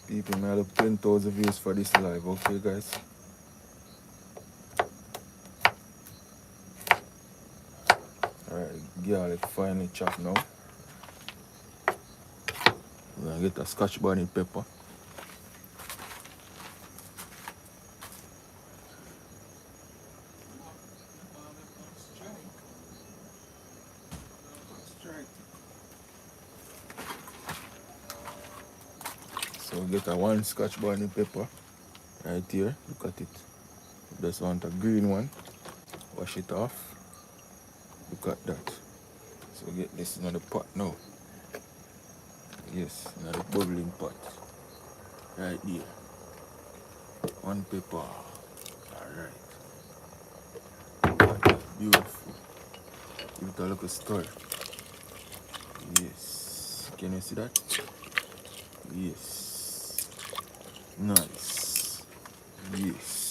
People may have 10,000 views for this live, okay guys? Alright, garlic finely chopped now. We're gonna get a scotch bonnet pepper. So we get a one scotch bonnet pepper right here. Look at it. Just want a green one. Wash it off. Look at that. So we get this in the pot now. Yes, in the bubbling pot. Right there. One pepper. Alright. Look at that. Beautiful. Give it a little stir. Yes. Can you see that? Yes. Nice. Yes.